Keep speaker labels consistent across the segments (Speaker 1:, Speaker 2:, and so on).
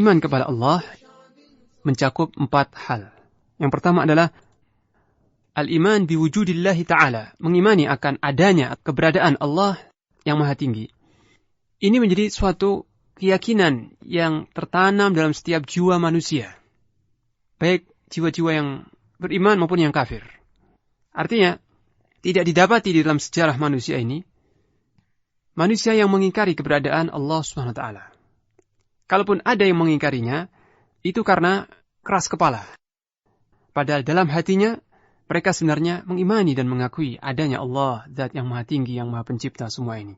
Speaker 1: beriman kepada Allah mencakup 4 hal. Yang pertama adalah al-iman biwujudillahi ta'ala, mengimani akan adanya keberadaan Allah yang maha tinggi. Ini menjadi suatu keyakinan yang tertanam dalam setiap jiwa manusia, baik jiwa-jiwa yang beriman maupun yang kafir. Artinya, tidak didapati di dalam sejarah manusia ini manusia yang mengingkari keberadaan Allah SWT. Kalaupun ada yang mengingkarinya, itu karena keras kepala. Padahal dalam hatinya, mereka sebenarnya mengimani dan mengakui adanya Allah, Zat yang maha tinggi, yang maha pencipta semua ini.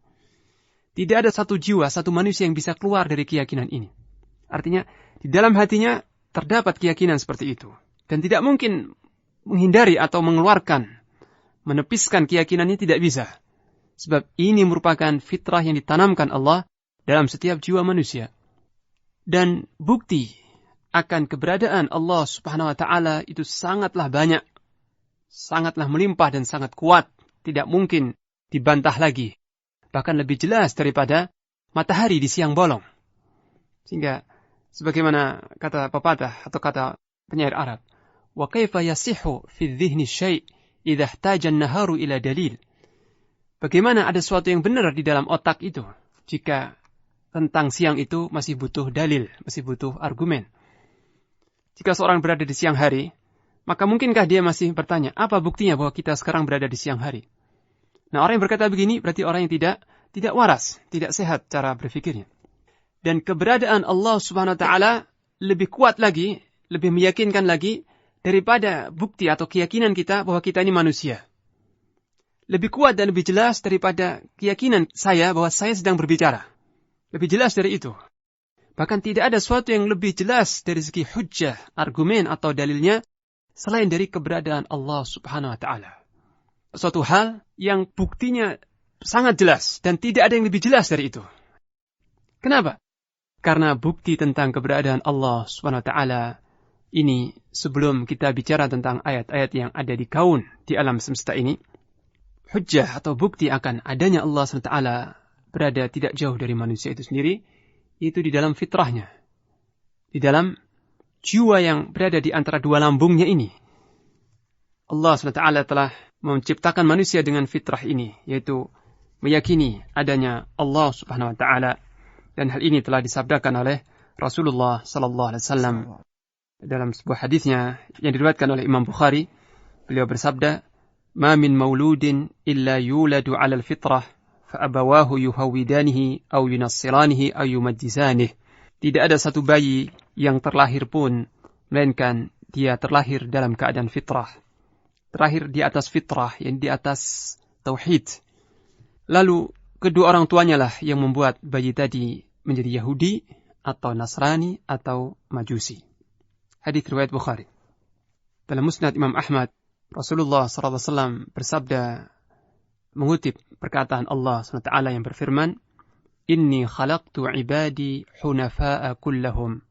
Speaker 1: Tidak ada satu jiwa, satu manusia yang bisa keluar dari keyakinan ini. Artinya, di dalam hatinya terdapat keyakinan seperti itu. Dan tidak mungkin menghindari atau mengeluarkan, menepiskan keyakinannya, tidak bisa. Sebab ini merupakan fitrah yang ditanamkan Allah dalam setiap jiwa manusia. Dan bukti akan keberadaan Allah Subhanahu wa Ta'ala itu sangatlah banyak, sangatlah melimpah dan sangat kuat, tidak mungkin dibantah lagi, bahkan lebih jelas daripada matahari di siang bolong. Sehingga sebagaimana kata pepatah atau kata penyair Arab, wa kaifa yasihu fi dhihni syai' idza ihtaja an-naharu ila dalil. Bagaimana ada sesuatu yang benar di dalam otak itu jika tentang siang itu masih butuh dalil, masih butuh argumen. Jika seorang berada di siang hari, maka mungkinkah dia masih bertanya, apa buktinya bahwa kita sekarang berada di siang hari? Nah, orang yang berkata begini berarti orang yang tidak waras, tidak sehat cara berpikirnya. Dan keberadaan Allah Subhanahu wa Ta'ala lebih kuat lagi, lebih meyakinkan lagi daripada bukti atau keyakinan kita bahwa kita ini manusia. Lebih kuat dan lebih jelas daripada keyakinan saya bahwa saya sedang berbicara. Lebih jelas dari itu. Bahkan tidak ada sesuatu yang lebih jelas dari segi hujjah, argumen atau dalilnya selain dari keberadaan Allah Subhanahu wa Ta'ala. Suatu hal yang buktinya sangat jelas dan tidak ada yang lebih jelas dari itu. Kenapa? Karena bukti tentang keberadaan Allah Subhanahu wa Ta'ala ini, sebelum kita bicara tentang ayat-ayat yang ada di kaun, di alam semesta ini, hujjah atau bukti akan adanya Allah Subhanahu wa Ta'ala berada tidak jauh dari manusia itu sendiri, itu di dalam fitrahnya, di dalam jiwa yang berada di antara dua lambungnya ini. Allah SWT telah menciptakan manusia dengan fitrah ini, yaitu meyakini adanya Allah Subhanahu wa Ta'ala. Dan hal ini telah disabdakan oleh Rasulullah sallallahu alaihi wasallam dalam sebuah hadisnya yang diriwayatkan oleh Imam Bukhari. Beliau bersabda, "Ma min mauludin illa yuladu 'ala al-fitrah fa abawahu yuhawidanihi aw yunassiranihi aw yumajjisanihi." Tidak ada satu bayi yang terlahir pun melainkan dia terlahir dalam keadaan fitrah. Terlahir di atas fitrah, yang di atas tauhid. Lalu kedua orang tuanya lah yang membuat bayi tadi menjadi Yahudi atau Nasrani atau Majusi. Hadits riwayat Bukhari. Dalam Musnad Imam Ahmad, Rasulullah SAW bersabda, mengutip perkataan Allah SWT yang berfirman, "Inni khalaqtu ibadi hunafa'a kullahum,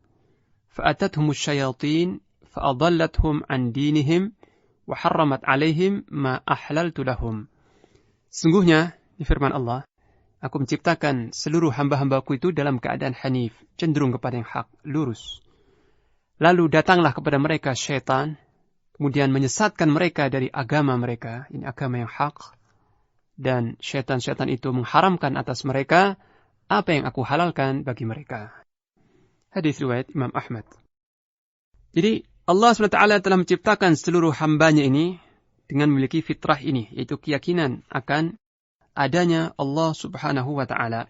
Speaker 1: fa'atathumus syayatin, fa'adallathum an dinihim, wa harramat alaihim ma ahlaltu lahum." Sungguhnya, di firman Allah, aku menciptakan seluruh hamba-hambaku itu dalam keadaan hanif, cenderung kepada yang hak, lurus. Lalu datanglah kepada mereka syaitan, kemudian menyesatkan mereka dari agama mereka, ini agama yang hak, dan syaitan-syaitan itu mengharamkan atas mereka apa yang aku halalkan bagi mereka. Hadis riwayat Imam Ahmad. Jadi Allah SWT telah menciptakan seluruh hambanya ini dengan memiliki fitrah ini, yaitu keyakinan akan adanya Allah Subhanahu wa Ta'ala.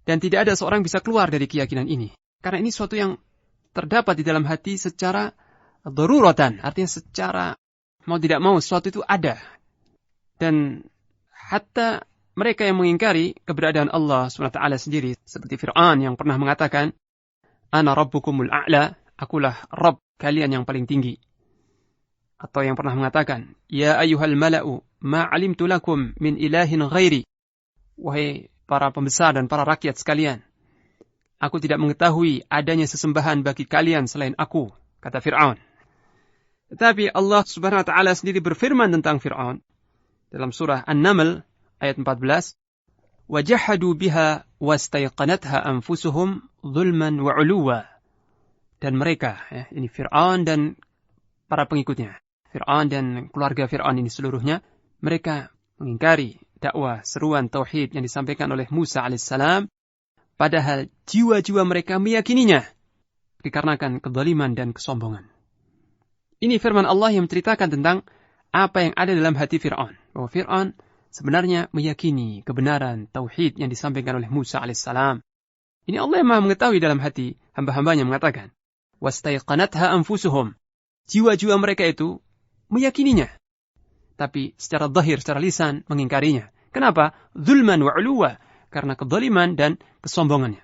Speaker 1: Dan tidak ada seorang bisa keluar dari keyakinan ini. Karena ini suatu yang terdapat di dalam hati secara daruratan. Artinya secara mau tidak mau sesuatu itu ada. Dan hatta mereka yang mengingkari keberadaan Allah Subhanahu wa Ta'ala sendiri, seperti Fir'aun yang pernah mengatakan, "Ana rabbukumul a'la," akulah Rabb kalian yang paling tinggi. Atau yang pernah mengatakan, "Ya ayyuhal mala'u, ma alimtu lakum min ilahin ghairi." Wahai para pembesar dan para rakyat sekalian, aku tidak mengetahui adanya sesembahan bagi kalian selain aku, kata Fir'aun. Tetapi Allah Subhanahu wa Ta'ala sendiri berfirman tentang Fir'aun dalam surah An-Naml ayat 14, "Wajahadu biha wastayqanatha anfusuhum zulman wa 'uluwa dan mereka, ini Fir'aun dan para pengikutnya, Fir'aun dan keluarga Fir'aun ini seluruhnya, mereka mengingkari dakwah seruan tauhid yang disampaikan oleh Musa alaihissalam, padahal jiwa-jiwa mereka meyakininya dikarenakan kezaliman dan kesombongan. Ini firman Allah yang menceritakan tentang apa yang ada dalam hati Fir'aun, bahwa Fir'aun sebenarnya meyakini kebenaran tauhid yang disampaikan oleh Musa alaihissalam. Ini Allah yang Maha mengetahui dalam hati hamba-hambanya, mengatakan, wastaiqanatha anfusuhum. Jiwa-jiwa mereka itu meyakininya, tapi secara zahir, secara lisan mengingkarinya. Kenapa? Zulman wa 'uluwa, karena kezaliman dan kesombongannya.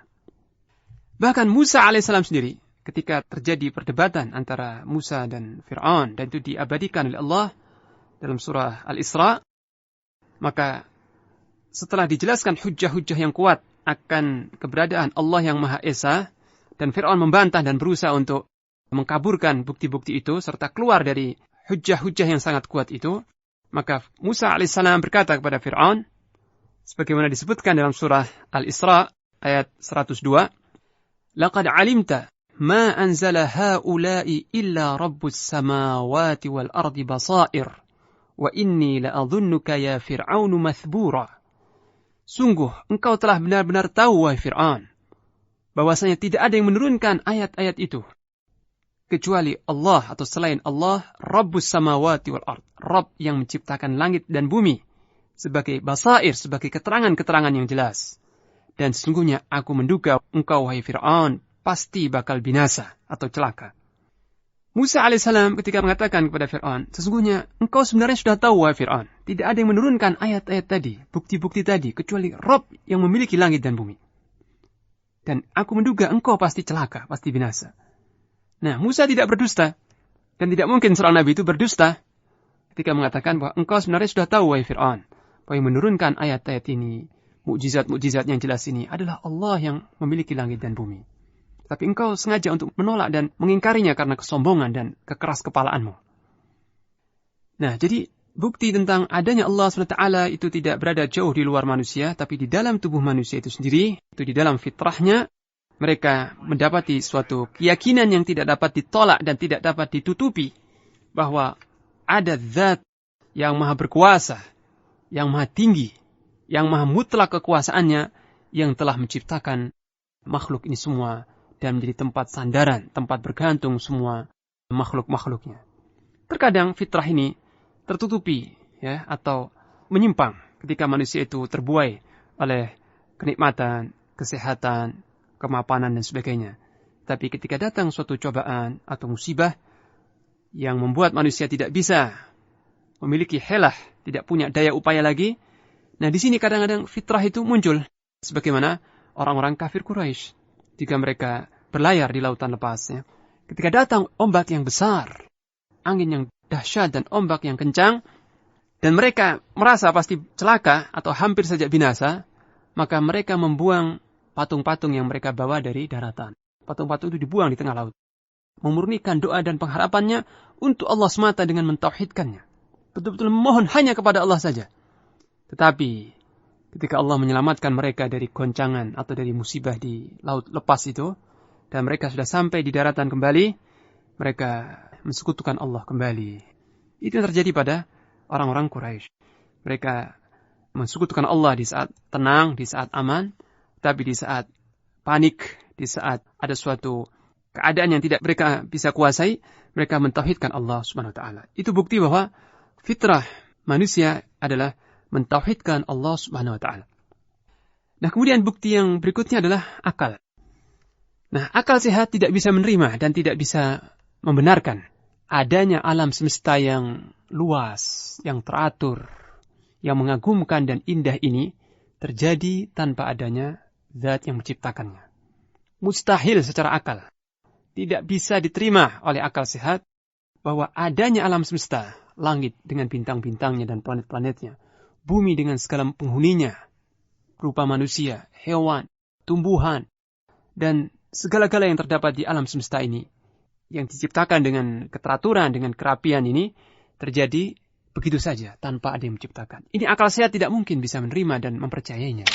Speaker 1: Bahkan Musa alaihissalam sendiri, ketika terjadi perdebatan antara Musa dan Fir'aun, dan itu diabadikan oleh Allah dalam surah Al-Isra, maka setelah dijelaskan hujjah-hujjah yang kuat akan keberadaan Allah yang Maha Esa, dan Fir'aun membantah dan berusaha untuk mengkaburkan bukti-bukti itu, serta keluar dari hujjah-hujjah yang sangat kuat itu, maka Musa alaihissalam berkata kepada Fir'aun, sebagaimana disebutkan dalam surah Al-Isra ayat 102, laqad alimta ma anzala haula'i illa rabbus samawati wal ardi basair, wa inni la'adhunnuka ya Fir'aunu mathbura. Sungguh, engkau telah benar-benar tahu, wahai Fir'aun, bahwasanya tidak ada yang menurunkan ayat-ayat itu kecuali Allah atau selain Allah, Rabbus samawati wal ard, Rabb yang menciptakan langit dan bumi, sebagai basair, sebagai keterangan-keterangan yang jelas. Dan sesungguhnya aku menduga engkau, wahai Fir'aun, pasti bakal binasa atau celaka. Musa alaihissalam ketika mengatakan kepada Fir'aun, sesungguhnya engkau sebenarnya sudah tahu, wahai Fir'aun, tidak ada yang menurunkan ayat-ayat tadi, bukti-bukti tadi, kecuali Rabb yang memiliki langit dan bumi. Dan aku menduga engkau pasti celaka, pasti binasa. Nah, Musa tidak berdusta, dan tidak mungkin seorang nabi itu berdusta ketika mengatakan bahwa engkau sebenarnya sudah tahu, wahai Fir'aun, bahwa yang menurunkan ayat-ayat ini, mukjizat-mukjizat yang jelas ini adalah Allah yang memiliki langit dan bumi. Tapi engkau sengaja untuk menolak dan mengingkarinya karena kesombongan dan kekeras kepalaanmu. Nah, jadi bukti tentang adanya Allah SWT itu tidak berada jauh di luar manusia, tapi di dalam tubuh manusia itu sendiri, itu di dalam fitrahnya, mereka mendapati suatu keyakinan yang tidak dapat ditolak dan tidak dapat ditutupi, bahwa ada zat yang maha berkuasa, yang maha tinggi, yang maha mutlak kekuasaannya, yang telah menciptakan makhluk ini semua, dan menjadi tempat sandaran, tempat bergantung semua makhluk-makhluknya. Terkadang fitrah ini tertutupi, atau menyimpang ketika manusia itu terbuai oleh kenikmatan, kesehatan, kemapanan dan sebagainya. Tapi ketika datang suatu cobaan atau musibah yang membuat manusia tidak bisa memiliki helah, tidak punya daya upaya lagi, nah di sini kadang-kadang fitrah itu muncul, sebagaimana orang-orang kafir Quraisy jika mereka berlayar di lautan lepas. Ketika datang ombak yang besar, angin yang dahsyat dan ombak yang kencang, dan mereka merasa pasti celaka atau hampir saja binasa, maka mereka membuang patung-patung yang mereka bawa dari daratan. Patung-patung itu dibuang di tengah laut. Memurnikan doa dan pengharapannya untuk Allah semata dengan mentauhidkannya. Betul-betul memohon hanya kepada Allah saja. Tetapi ketika Allah menyelamatkan mereka dari goncangan atau dari musibah di laut lepas itu, dan mereka sudah sampai di daratan kembali, mereka mensekutukan Allah kembali. Itu yang terjadi pada orang-orang Quraisy. Mereka mensekutukan Allah di saat tenang, di saat aman, tapi di saat panik, di saat ada suatu keadaan yang tidak mereka bisa kuasai, mereka mentauhidkan Allah Subhanahu wa taala. Itu bukti bahwa fitrah manusia adalah mentauhidkan Allah Subhanahu wa taala. Nah, kemudian bukti yang berikutnya adalah akal. Nah, akal sehat tidak bisa menerima dan tidak bisa membenarkan adanya alam semesta yang luas, yang teratur, yang mengagumkan dan indah ini terjadi tanpa adanya zat yang menciptakannya. Mustahil secara akal. Tidak bisa diterima oleh akal sehat bahwa adanya alam semesta, langit dengan bintang-bintangnya dan planet-planetnya, bumi dengan segala penghuninya, berupa manusia, hewan, tumbuhan, dan segala-gala yang terdapat di alam semesta ini, yang diciptakan dengan keteraturan, dengan kerapian ini, terjadi begitu saja, tanpa ada yang menciptakan. Ini akal sehat tidak mungkin bisa menerima dan mempercayainya.